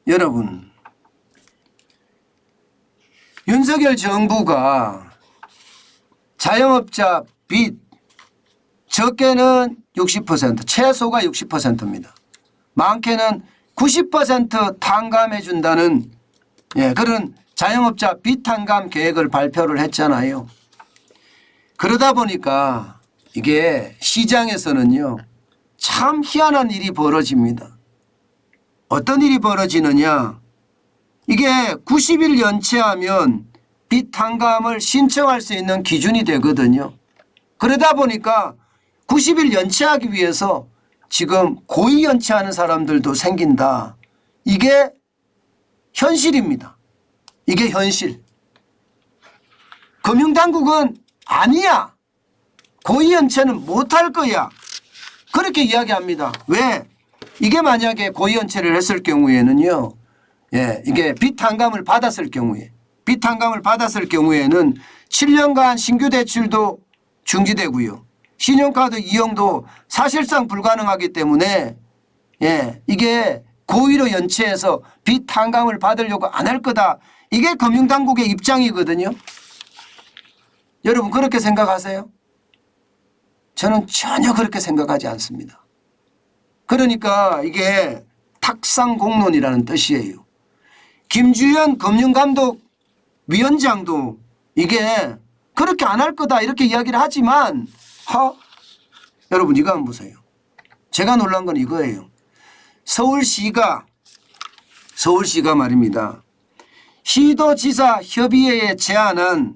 여러분, 윤석열 정부가 자영업자 빚 적게는 60%, 최소가 60%입니다. 많게는 90% 탕감해 준다는 그런 자영업자 빚 탕감 계획을 발표를 했잖아요. 그러다 보니까 이게 시장에서는요 참 희한한 일이 벌어집니다. 어떤 일이 벌어지느냐, 이게 90일 연체하면 빚 탕감을 신청할 수 있는 기준이 되거든요. 그러다 보니까 90일 연체하기 위해서 지금 고의 연체하는 사람들도 생긴다. 이게 현실입니다. 이게 현실. 금융당국은 아니야, 고의 연체는 못할 거야, 그렇게 이야기합니다. 왜? 이게 만약에 고의 연체를 했을 경우에는요, 이게 빚 탕감을 받았을 경우에, 빚 탕감을 받았을 경우에는 7년간 신규 대출도 중지되고요, 신용카드 이용도 사실상 불가능하기 때문에 이게 고의로 연체해서 빚 탕감을 받으려고 안 할 거다. 이게 금융당국의 입장이거든요. 여러분 그렇게 생각하세요? 저는 전혀 그렇게 생각하지 않습니다. 그러니까 이게 탁상공론이라는 뜻이에요. 김주현 금융감독위원장도 이게 그렇게 안 할 거다 이렇게 이야기를 하지만 여러분 이거 한번 보세요. 제가 놀란 건 이거예요. 서울시가 말입니다. 시도지사 협의회에 제안한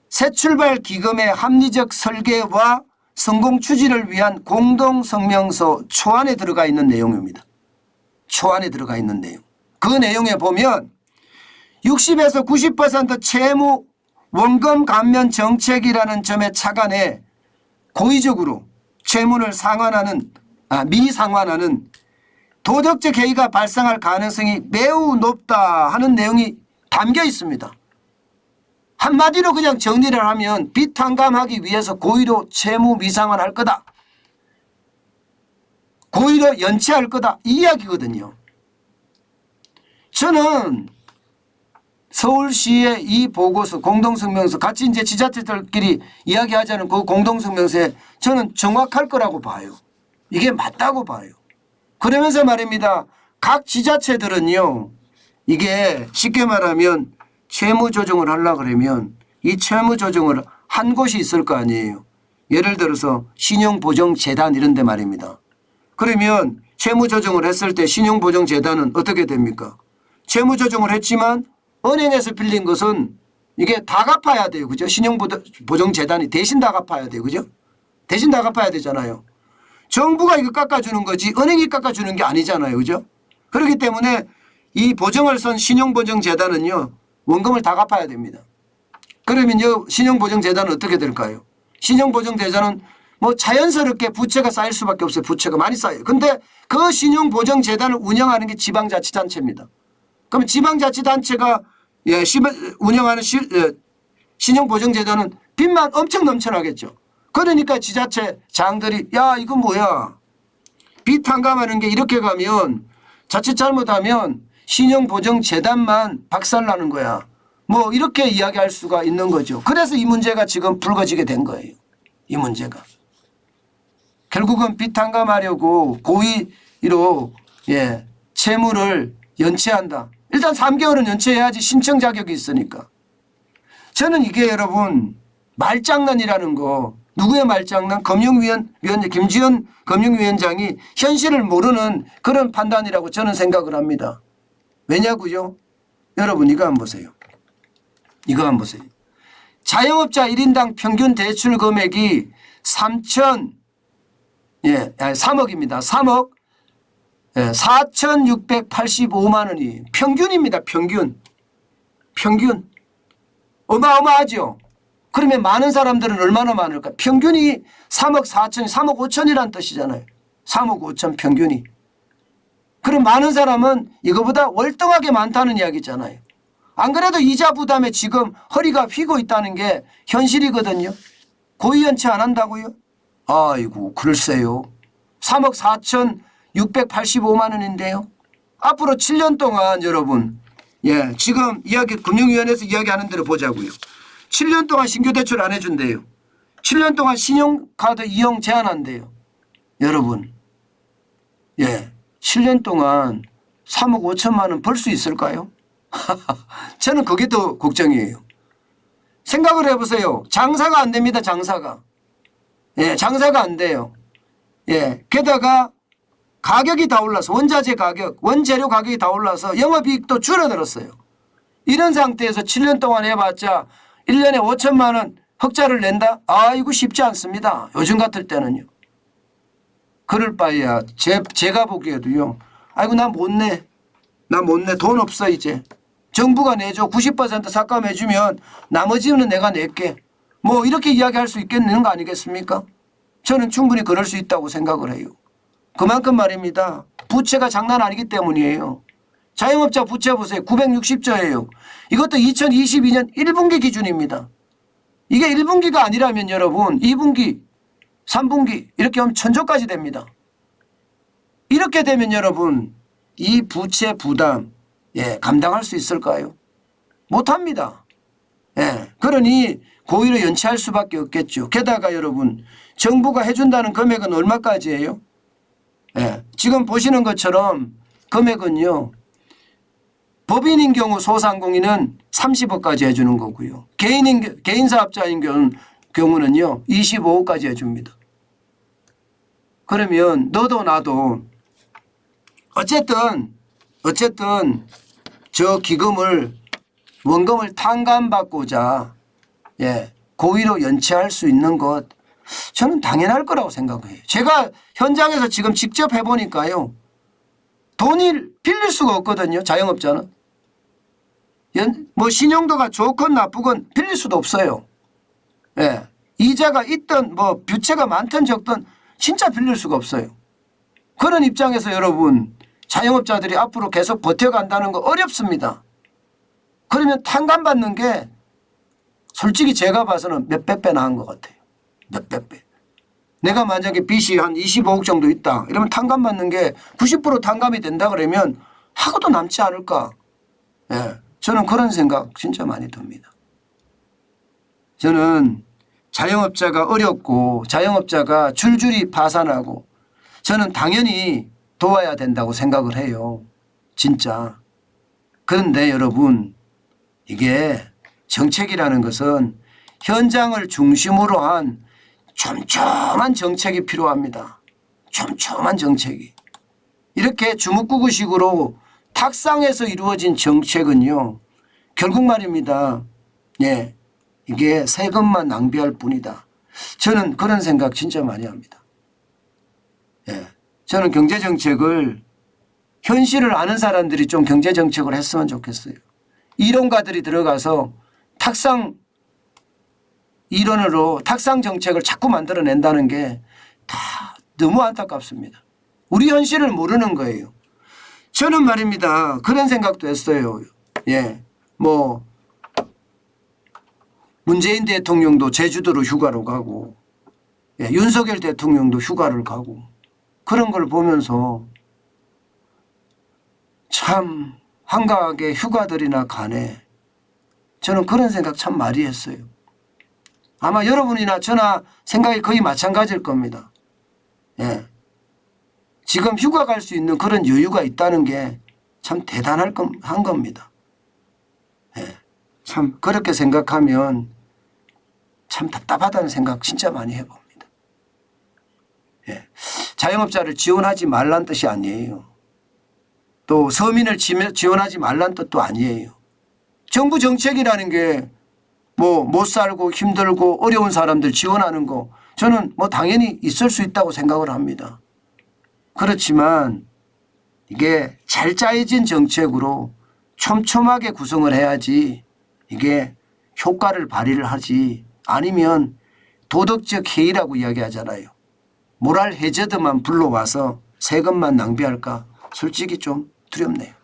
새출발 기금의 합리적 설계와 성공 추진을 위한 공동성명서 초안에 들어가 있는 내용입니다. 초안에 들어가 있는 내용. 그 내용에 보면 60에서 90% 채무 원금 감면 정책이라는 점에 착안해 고의적으로 채무를 미상환하는 도덕적 해이가 발생할 가능성이 매우 높다 하는 내용이 담겨 있습니다. 한마디로 그냥 정리를 하면 빚 탕감하기 위해서 고의로 채무 미상환할 거다, 고의로 연체할 거다, 이 이야기거든요. 저는 서울시의 이 보고서 공동성명서 같이 이제 지자체들끼리 이야기하자는 그 공동성명서에 저는 정확할 거라고 봐요. 이게 맞다고 봐요. 그러면서 말입니다. 각 지자체들은요, 이게 쉽게 말하면 채무 조정을 하려고 그러면 이 채무 조정을 한 곳이 있을 거 아니에요. 예를 들어서 신용보정재단 이런 데 말입니다. 그러면 채무 조정을 했을 때 신용보정재단은 어떻게 됩니까? 채무 조정을 했지만 은행에서 빌린 것은 이게 다 갚아야 돼요. 그죠? 신용보정재단이 대신 다 갚아야 돼요. 그죠? 대신 다 갚아야 되잖아요. 정부가 이거 깎아주는 거지 은행이 깎아주는 게 아니잖아요. 그죠? 그렇기 때문에 이 보정을 선 신용보정재단은요, 원금을 다 갚아야 됩니다. 그러면 신용보정재단은 어떻게 될까요? 신용보정재단은 뭐 자연스럽게 부채가 쌓일 수밖에 없어요. 부채가 많이 쌓여요. 근데 그 신용보정재단을 운영하는 게 지방자치단체입니다. 그럼 지방자치단체가 운영하는 신용보정재단은 빚만 엄청 넘쳐나겠죠. 그러니까 지자체장들이 야 이건 뭐야, 빚 탕감하는 게 이렇게 가면 자칫 잘못하면 신용보정재단만 박살나는 거야, 뭐 이렇게 이야기할 수가 있는 거죠. 그래서 이 문제가 지금 불거지게 된 거예요. 이 문제가 결국은 빚 탕감하려고 고의로 채무를 연체한다. 일단 3개월은 연체해야지 신청 자격이 있으니까. 저는 이게 여러분 말장난이라는 거, 누구의 말장난? 김주현 금융위원장이 현실을 모르는 그런 판단이라고 저는 생각을 합니다. 왜냐고요? 여러분 이거 한번 보세요. 이거 한번 보세요. 자영업자 1인당 평균 대출 금액이 3억입니다. 3억 4,685만 원이 평균입니다. 평균. 어마어마하죠. 그러면 많은 사람들은 얼마나 많을까? 평균이 3억 5천이라는 뜻이잖아요. 3억 5천 평균이. 그럼 많은 사람은 이거보다 월등하게 많다는 이야기잖아요. 안 그래도 이자 부담에 지금 허리가 휘고 있다는 게 현실이거든요. 고의 연체 안 한다고요? 아이고 글쎄요. 3억 4,685만 원인데요. 앞으로 7년 동안 여러분 지금 금융위원회에서 이야기하는 대로 보자고요. 7년 동안 신규 대출 안 해준대요. 7년 동안 신용카드 이용 제한한대요. 여러분 7년 동안 3억 5천만 원 벌 수 있을까요? 저는 그게 더 걱정이에요. 생각을 해보세요. 장사가 안 됩니다. 장사가. 장사가 안 돼요. 게다가 가격이 다 올라서 원자재 가격, 원재료 가격이 다 올라서 영업이익도 줄어들었어요. 이런 상태에서 7년 동안 해봤자 1년에 5천만 원 흑자를 낸다? 이거 쉽지 않습니다. 요즘 같을 때는요. 그럴 바에야 제가 보기에도요. 아이고 나 못 내. 돈 없어 이제. 정부가 내줘. 90% 삭감해주면 나머지는 내가 낼게. 뭐 이렇게 이야기할 수 있겠는 거 아니겠습니까? 저는 충분히 그럴 수 있다고 생각을 해요. 그만큼 말입니다. 부채가 장난 아니기 때문이에요. 자영업자 부채 보세요. 960조예요. 이것도 2022년 1분기 기준입니다. 이게 1분기가 아니라면 여러분 2분기, 3분기 이렇게 하면 1000조까지 됩니다. 이렇게 되면 여러분 이 부채 부담 감당할 수 있을까요? 못합니다. 그러니 고의로 연체할 수밖에 없겠죠. 게다가 여러분 정부가 해준다는 금액은 얼마까지예요? 지금 보시는 것처럼 금액은요. 법인인 경우 소상공인은 30억까지 해주는 거고요. 개인 사업자인 경우는요. 25억까지 해줍니다. 그러면 너도 나도 어쨌든 저 기금을 원금을 탕감받고자 고의로 연체할 수 있는 것 저는 당연할 거라고 생각해요. 제가 현장에서 지금 직접 해보니까요. 돈을 빌릴 수가 없거든요. 자영업자는. 뭐 신용도가 좋건 나쁘건 빌릴 수도 없어요. 이자가 있든 뭐 부채가 많든 적든 진짜 빌릴 수가 없어요. 그런 입장에서 여러분 자영업자들이 앞으로 계속 버텨간다는 거 어렵습니다. 그러면 탕감받는 게 솔직히 제가 봐서는 몇백 배 나은 것 같아요. 몇백 배. 내가 만약에 빚이 한 25억 정도 있다. 이러면 탕감받는 게 90% 탕감이 된다 그러면 하고도 남지 않을까. 저는 그런 생각 진짜 많이 듭니다. 저는 자영업자가 어렵고 자영업자가 줄줄이 파산하고 저는 당연히 도와야 된다고 생각을 해요. 진짜. 그런데 여러분 이게 정책이라는 것은 현장을 중심으로 한 촘촘한 정책이 필요합니다. 촘촘한 정책이. 이렇게 주먹구구식으로 탁상에서 이루어진 정책은요. 결국 말입니다. 이게 세금만 낭비할 뿐이다. 저는 그런 생각 진짜 많이 합니다. 저는 경제정책을 현실을 아는 사람들이 좀 경제정책을 했으면 좋겠어요. 이론가들이 들어가서 탁상 이론으로 탁상 정책을 자꾸 만들어낸다는 게 다 너무 안타깝습니다. 우리 현실을 모르는 거예요. 저는 말입니다. 그런 생각도 했어요. 뭐 문재인 대통령도 제주도로 휴가로 가고 윤석열 대통령도 휴가를 가고 그런 걸 보면서 참 한가하게 휴가들이나 가네. 저는 그런 생각 참 많이 했어요. 아마 여러분이나 저나 생각이 거의 마찬가지일 겁니다. 지금 휴가 갈 수 있는 그런 여유가 있다는 게 참 대단한 겁니다. 참 그렇게 생각하면 참 답답하다는 생각 진짜 많이 해봅니다. 자영업자를 지원하지 말란 뜻이 아니에요. 또 서민을 지원하지 말란 뜻도 아니에요. 정부 정책이라는 게 뭐 못 살고 힘들고 어려운 사람들 지원하는 거 저는 뭐 당연히 있을 수 있다고 생각을 합니다. 그렇지만 이게 잘 짜여진 정책으로 촘촘하게 구성을 해야지 이게 효과를 발휘를 하지 아니면 도덕적 해이라고 이야기하잖아요. 모랄 해저드만 불러와서 세금만 낭비할까 솔직히 좀 두렵네요.